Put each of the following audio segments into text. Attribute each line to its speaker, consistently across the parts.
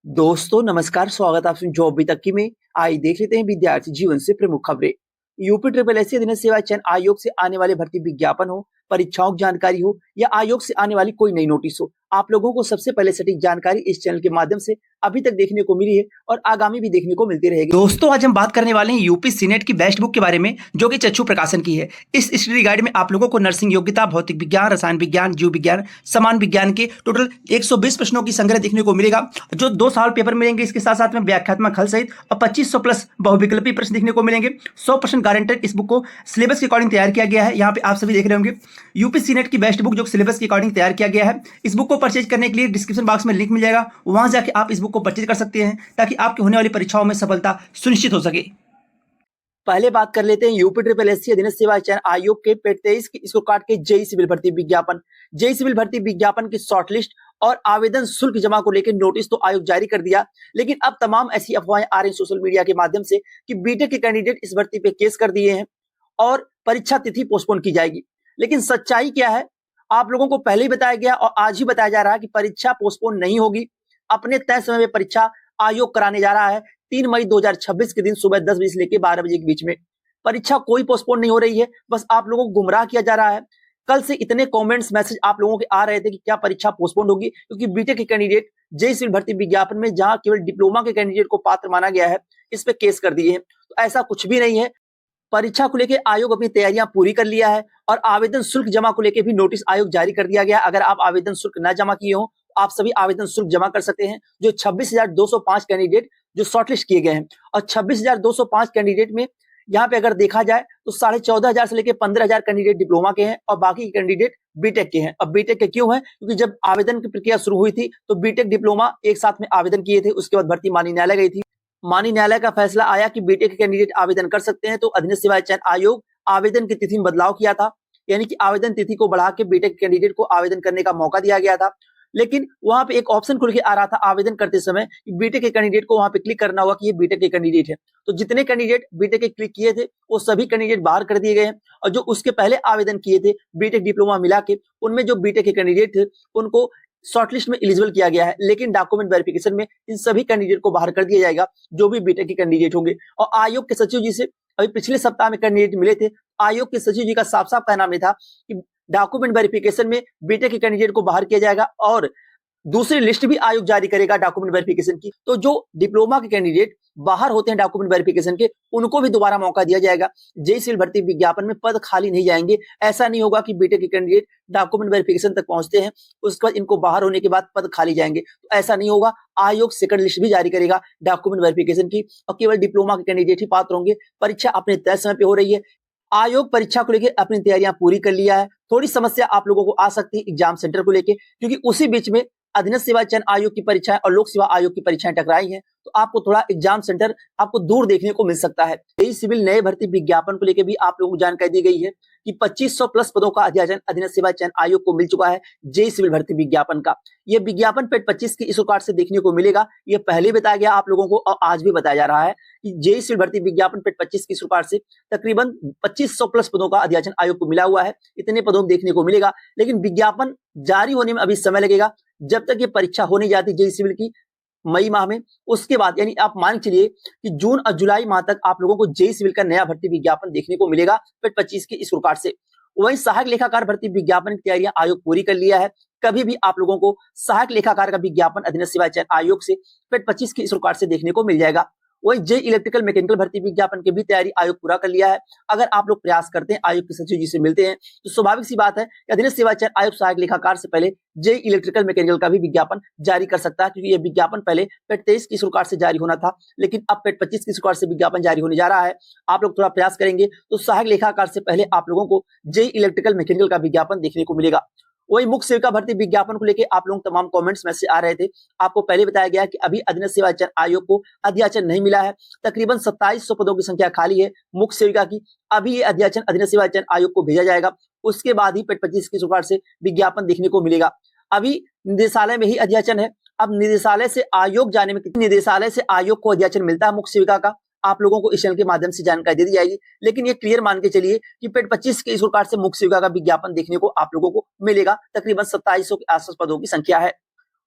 Speaker 1: दोस्तों नमस्कार, स्वागत है आपसे जॉब भी तक की में। आइए देख लेते हैं विद्यार्थी जीवन से प्रमुख खबरें। यूपी ट्रिपल एस अधीन सेवा चयन आयोग से आने वाले भर्ती विज्ञापन हो, परीक्षाओं की जानकारी हो या आयोग से आने वाली कोई नई नोटिस हो, आप लोगों को सबसे पहले सटीक जानकारी इस चैनल के माध्यम से अभी तक देखने को मिली है और आगामी भी देखने को मिलती रहेगी। दोस्तों आज हम बात करने वाले हैं यूपी सीनेट की बेस्ट बुक के बारे में, जो कि चक्षु प्रकाशन की है। इस स्टडी गाइड में आप लोगों को नर्सिंग योग्यता, भौतिक विज्ञान, रसायन विज्ञान, जीव विज्ञान, समान विज्ञान के टोटल 120 प्रश्नों की संग्रह देखने को मिलेगा, जो 2 साल पेपर मिलेंगे। इसके साथ साथ में व्याख्यात्मक हल सहित और 2500 प्लस बहुविकल्पी प्रश्न देखने को मिलेंगे। 100% गारंटेड इस बुक को सिलेबस के अकॉर्डिंग तैयार किया गया है। यहाँ पे आप सभी देख रहे होंगे यूपी सीनेट की बेस्ट बुक, जो सिलेबस के अकॉर्डिंग तैयार किया गया है। इस बुक को परचेज करने के लिए डिस्क्रिप्शन बॉक्स में लिंक मिल जाएगा, वहां जाके आप इस बुक को परचेज कर सकते हैं ताकि आपकी होने वाली परीक्षाओं में सफलता सुनिश्चित हो सके। पहले बात कर लेते हैं यूपी ट्रिपल एस अधीन सेवा चयन आयोग के पेट 23 की इसको काट के जेई सिविल भर्ती विज्ञापन, जेई सिविल भर्ती विज्ञापन की शॉर्टलिस्ट और आवेदन शुल्क जमा को लेकर नोटिस तो आयोग जारी कर दिया, लेकिन अब तमाम ऐसी अफवाहें आ रही सोशल मीडिया के माध्यम से कि बीटेक के कैंडिडेट इस भर्ती पे केस कर दिए हैं और परीक्षा तिथि पोस्टपोन की जाएगी। लेकिन सच्चाई क्या है, आप लोगों को पहले ही बताया गया और आज ही बताया जा रहा है कि परीक्षा पोस्टपोन नहीं होगी। अपने तय समय में परीक्षा आयोग कराने जा रहा है 3 मई 2026 के दिन सुबह 10 बजे से लेकर 12 बजे के बीच में। परीक्षा कोई पोस्टपोन नहीं हो रही है, बस आप लोगों को गुमराह किया जा रहा है। कल से इतने कमेंट्स मैसेज आप लोगों के आ रहे थे कि क्या परीक्षा पोस्टपोन होगी, क्योंकि बीटेक के कैंडिडेट जेई सिविल भर्ती विज्ञापन में जहां केवल डिप्लोमा के कैंडिडेट को पात्र माना गया है, इस पे केस कर दिए हैं। तो ऐसा कुछ भी नहीं है। परीक्षा को लेकर आयोग अपनी तैयारियां पूरी कर लिया है और आवेदन शुल्क जमा को लेकर भी नोटिस आयोग जारी कर दिया गया। अगर आप आवेदन शुल्क न जमा किए हो, आप सभी आवेदन शुल्क जमा कर सकते हैं। जो 26,205 कैंडिडेट जो शॉर्टलिस्ट किए गए हैं, और 26,205 कैंडिडेट में यहाँ पे अगर देखा जाए तो 14,500 से लेकर 15,000 कैंडिडेट डिप्लोमा के हैं और बाकी कैंडिडेट बीटेक के हैं। अब बीटेक के क्यों हैं? क्योंकि जब आवेदन की प्रक्रिया शुरू हुई थी तो बीटेक डिप्लोमा एक साथ में आवेदन किए थे, उसके बाद भर्ती माननीय न्यायालय गई थी। माननीय न्यायालय का फैसला आया कि बीटेक के कैंडिडेट आवेदन कर सकते हैं, तो अधीन सेवा चयन आयोग आवेदन की तिथि में बदलाव किया था, यानी कि आवेदन तिथि को बढ़ा के बीटेक कैंडिडेट को आवेदन करने का मौका दिया गया था। लेकिन वहां पे एक ऑप्शन खुल के आ रहा था आवेदन करते समय कि बीटेक के कैंडिडेट को वहां पे क्लिक करना होगा कि ये बीटेक के कैंडिडेट है। तो जितने कैंडिडेट बीटेक के क्लिक किए थे वो सभी कैंडिडेट बाहर कर दिए गए हैं, और जो उसके पहले आवेदन किए थे बीटेक डिप्लोमा मिला के, उनमें जो बीटेक के कैंडिडेट थे उनको शॉर्टलिस्ट में एलिजिबल किया गया है। लेकिन डॉक्यूमेंट वेरिफिकेशन में इन सभी कैंडिडेट को बाहर कर दिया जाएगा जो भी बीटेक के कैंडिडेट होंगे। और आयोग के सचिव जी से अभी पिछले सप्ताह में कैंडिडेट मिले थे, आयोग के सचिव जी का साफ साफ कहना में था कि डॉक्यूमेंट वेरिफिकेशन में बीटेक के कैंडिडेट को बाहर किया जाएगा और दूसरी लिस्ट भी आयोग जारी करेगा डॉक्यूमेंट वेरिफिकेशन की। तो जो डिप्लोमा के कैंडिडेट बाहर होते हैं डॉक्यूमेंट वेरिफिकेशन के, उनको भी दोबारा मौका दिया जाएगा। जेई सिविल भर्ती विज्ञापन में पद खाली नहीं जाएंगे। ऐसा नहीं होगा कि बीटेक के कैंडिडेट डॉक्यूमेंट वेरिफिकेशन तक पहुंचते हैं उसके बाद इनको बाहर होने के बाद पद खाली जाएंगे, तो ऐसा नहीं होगा। आयोग सेकंड लिस्ट भी जारी करेगा डॉक्यूमेंट वेरिफिकेशन की और केवल डिप्लोमा के कैंडिडेट ही पात्र होंगे। परीक्षा अपने तय समय पे हो रही है। आयोग परीक्षा को लेकर अपनी तैयारियां पूरी कर लिया है। थोड़ी समस्या आप लोगों को आ सकती है एग्जाम सेंटर को लेकर, क्योंकि उसी बीच में अधीन सेवा चयन आयोग की परीक्षाएं और लोक सेवा आयोग की परीक्षाएं टकराई हैं, तो आपको थोड़ा एग्जाम सेंटर आपको दूर देखने को मिल सकता है। जेई सिविल नए भर्ती विज्ञापन को लेकर भी आप लोगों को जानकारी दी गई है कि 2500 प्लस पदों का अध्याचन अधीन सेवा चयन आयोग को मिल चुका है। जेई सिविल भर्ती विज्ञापन का यह विज्ञापन पेज 25 की इस कार्ड से देखने को मिलेगा। यह पहले बताया गया आप लोगों को और आज भी बताया जा रहा है कि जेई सिविल भर्ती विज्ञापन पेज 25 की इस कार्ड से तकरीबन 2500 प्लस पदों का अध्याचन आयोग को मिला हुआ है। इतने पदों देखने को मिलेगा, लेकिन विज्ञापन जारी होने में अभी समय लगेगा। जब तक ये परीक्षा हो नहीं जाती जेई सिविल की मई माह में, उसके बाद यानी आप मान चलिए कि जून और जुलाई माह तक आप लोगों को जेई सिविल का नया भर्ती विज्ञापन देखने को मिलेगा पेज 25 के इस कार्ड से। वहीं सहायक लेखाकार भर्ती विज्ञापन की तैयारियां आयोग पूरी कर लिया है। कभी भी आप लोगों को सहायक लेखाकार का विज्ञापन अधीन सेवा चयन आयोग से पेज 25 के इस कार्ड से देखने को मिल जाएगा। वही जेई इलेक्ट्रिकल मैकेनिकल भर्ती विज्ञापन की भी तैयारी आयोग पूरा कर लिया है। अगर आप लोग प्रयास करते हैं, आयोग के सचिव जी से मिलते हैं, तो स्वाभाविक सी बात है कि अधीन सेवा चयन आयोग सहायक लेखाकार से पहले जेई इलेक्ट्रिकल मैकेनिकल का भी विज्ञापन जारी कर सकता है, क्योंकि यह विज्ञापन पहले पेज 23 की सरकार से जारी होना था, लेकिन अब पेज 25 की सरकार से विज्ञापन जारी होने जा रहा है। आप लोग थोड़ा प्रयास करेंगे तो सहायक लेखाकार से पहले आप लोगों को जेई इलेक्ट्रिकल मैकेनिकल का विज्ञापन देखने को मिलेगा। वही मुख्य सेविका भर्ती विज्ञापन को लेकर आप लोग तमाम कमेंट्स में से आ रहे थे। आपको पहले बताया गया कि अभी अधीन सेवा चयन आयोग को अध्याचन नहीं मिला है। तकरीबन 2700 पदों की संख्या खाली है मुख्य सेविका की। अभी ये अध्याचन अधीन सेवा चयन आयोग को भेजा जाएगा, उसके बाद ही पेज 25 की सरकार से विज्ञापन देखने को मिलेगा। अभी निदेशालय में ही अध्याचन है। अब निदेशालय से आयोग जाने में निदेशालय से आयोग को अध्याचन मिलता है मुख्य सेविका का, आप लोगों को इस चैनल के माध्यम से जानकारी दे दी जाएगी। लेकिन ये क्लियर मान के चलिए कि पेज 25 के इस प्रकार से मुख्य सेविका का विज्ञापन देखने को आप लोगों को मिलेगा। तकरीबन 2700 के आसपास पदों की संख्या है।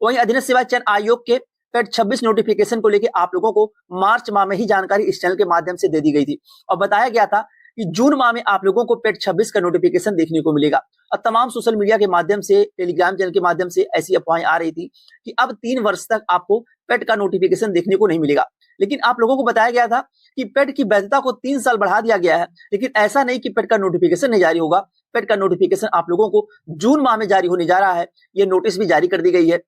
Speaker 1: वहीं अधीन सेवा चयन आयोग के पेट 26 नोटिफिकेशन को लेकर आप लोगों को मार्च माह में ही जानकारी इस चैनल के माध्यम से दे दी गई थी और बताया गया था कि जून माह में आप लोगों को पेट 26 का नोटिफिकेशन देखने को मिलेगा। और तमाम सोशल मीडिया के माध्यम से, टेलीग्राम चैनल के माध्यम से ऐसी अफवाहें आ रही थी कि अब 3 वर्ष तक आपको पेट का नोटिफिकेशन देखने को नहीं मिलेगा। लेकिन आप लोगों को बताया गया था कि पेट की वैधता को 3 साल बढ़ा दिया गया है। लेकिन ऐसा नहीं कि पेट का नोटिफिकेशन नहीं जारी होगा। पेट का नोटिफिकेशन आप लोगों को जून माह में जारी होने जा रहा है। ये नोटिस भी जारी कर दी गई है।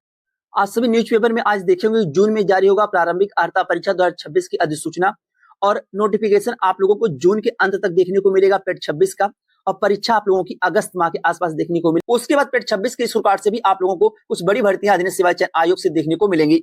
Speaker 1: आज सभी न्यूज़पेपर में आज देखेंगे जून में जारी होगा प्रारंभिक अर्हता परीक्षा 2026 की अधिसूचना और नोटिफिकेशन आप लोगों को जून के अंत तक देखने को मिलेगा पेट 26 का। और परीक्षा आप लोगों की अगस्त माह के आसपास देखने को मिलेगी। उसके बाद पेट 26 के स्कोर से भी आप लोगों को कुछ बड़ी भर्तियां अधीनस्थ सेवा चयन आयोग से देखने को मिलेंगी।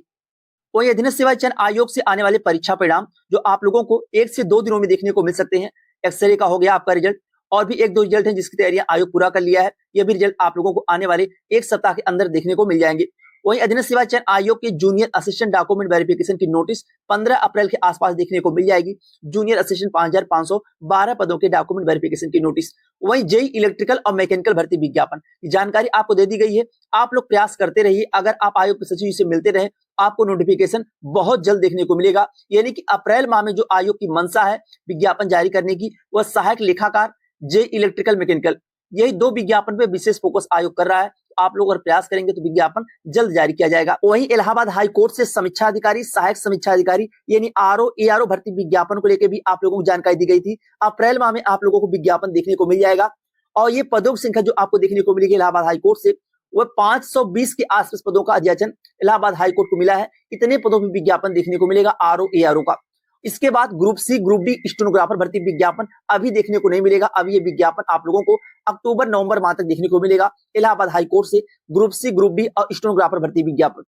Speaker 1: वही अधीनस्थ सेवा चयन आयोग से आने वाले परीक्षा परिणाम जो आप लोगों को 1 से 2 दिनों में देखने को मिल सकते हैं। एक्सरे का हो गया आपका रिजल्ट, और भी 1-2 रिजल्ट हैं जिसकी तैयारियां आयोग पूरा कर लिया है। ये भी रिजल्ट आप लोगों को आने वाले 1 सप्ताह के अंदर देखने को मिल जाएंगे। वहीं अधीनस्थ सेवा चयन आयोग के जूनियर असिस्टेंट डॉक्यूमेंट वेरिफिकेशन की नोटिस 15 अप्रैल के आसपास देखने को मिल जाएगी। जूनियर असिस्टेंट 5512 पदों के डॉक्यूमेंट वेरिफिकेशन की नोटिस। वहीं जेई इलेक्ट्रिकल और मैकेनिकल भर्ती विज्ञापन की जानकारी आपको दे दी गई है। आप लोग प्रयास करते रहिए। अगर आप आयोग के सचिव से मिलते रहे आपको नोटिफिकेशन बहुत जल्द देखने को मिलेगा। यानी कि अप्रैल माह में जो आयोग की मंशा है विज्ञापन जारी करने की, वह सहायक लेखाकार, जेई इलेक्ट्रिकल, मैकेनिकल, यही 2 विज्ञापन पे विशेष फोकस आयोग कर रहा है। आप लोग अगर प्रयास करेंगे तो विज्ञापन जल्द जारी किया जाएगा। वहीं इलाहाबाद हाई कोर्ट से समीक्षा अधिकारी, सहायक समीक्षा अधिकारी यानी आरओ एआरओ भर्ती विज्ञापन को लेकर भी आप लोगों को जानकारी दी गई थी। अप्रैल माह में आप लोगों को विज्ञापन देखने को मिल जाएगा। और ये पदों की संख्या जो आपको देखने को मिलेगी इलाहाबाद हाई कोर्ट से, वह 520 के आसपास पदों का अध्याचन इलाहाबाद हाई कोर्ट को मिला है। इतने पदों पर विज्ञापन देखने को मिलेगा आरओ एआरओ का। इसके बाद group C, group D stenographer भर्ती विज्ञापन अभी देखने को नहीं मिलेगा। अभी ये विज्ञापन आप लोगों को अक्टूबर नवंबर माह तक देखने को मिलेगा इलाहाबाद हाई कोर्ट से ग्रुप सी, ग्रुप डी और स्टेनोग्राफर भर्ती विज्ञापन।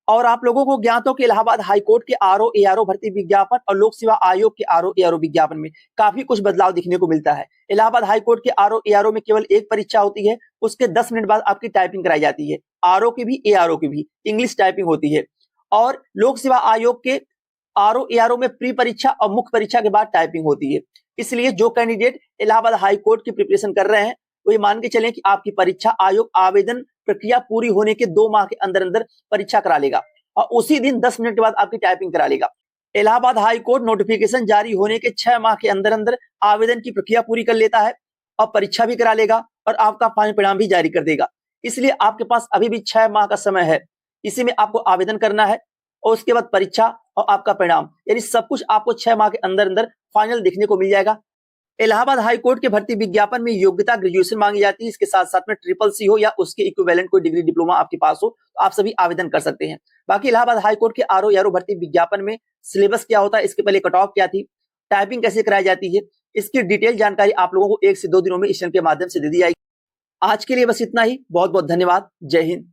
Speaker 1: और आप लोगों को ज्ञात हो कि इलाहाबाद हाई कोर्ट के आरओ एआरओ भर्ती विज्ञापन और लोक सेवा आयोग के आरओ एआरओ विज्ञापन में काफी कुछ बदलाव देखने को मिलता है। इलाहाबाद हाई कोर्ट के आरओ एआरओ में केवल एक परीक्षा होती है, उसके 10 मिनट बाद आपकी टाइपिंग कराई जाती है। आरओ की भी एआरओ की भी इंग्लिश टाइपिंग होती है। और लोक सेवा आयोग के आरओ एआरओ में प्री परीक्षा और मुख्य परीक्षा के बाद टाइपिंग होती है। इसलिए जो कैंडिडेट इलाहाबाद हाई कोर्ट की प्रिपरेशन कर रहे हैं वो ये मान के चलें कि आपकी परीक्षा आयोग आवेदन प्रक्रिया पूरी होने के 2 माह के अंदर अंदर परीक्षा करा लेगा और उसी दिन 10 मिनट के बाद आपकी टाइपिंग करा लेगा। इलाहाबाद हाई कोर्ट नोटिफिकेशन जारी होने के 6 माह के अंदर अंदर आवेदन की प्रक्रिया पूरी कर लेता है और परीक्षा भी करा लेगा और आपका फाइनल परिणाम भी जारी कर देगा। इसलिए आपके पास अभी भी 6 माह का समय है। इसी में आपको आवेदन करना है और उसके बाद परीक्षा और आपका परिणाम, यानी सब कुछ आपको 6 माह के अंदर अंदर फाइनल देखने को मिल जाएगा। इलाहाबाद हाई कोर्ट के भर्ती विज्ञापन में योग्यता ग्रेजुएशन मांगी जाती है। इसके साथ साथ में CCC हो या उसके इक्विवेलेंट कोई डिग्री डिप्लोमा आपके पास हो तो आप सभी आवेदन कर सकते हैं। बाकी इलाहाबाद हाई कोर्ट के आरओ एआरओ भर्ती विज्ञापन में सिलेबस क्या होता है, इसके पहले कट ऑफ क्या थी, टाइपिंग कैसे कराई जाती है, इसकी डिटेल जानकारी आप लोगों को 1 से 2 दिनों में इस चैनल के माध्यम से दे दी जाएगी। आज के लिए बस इतना ही। बहुत बहुत धन्यवाद। जय हिंद।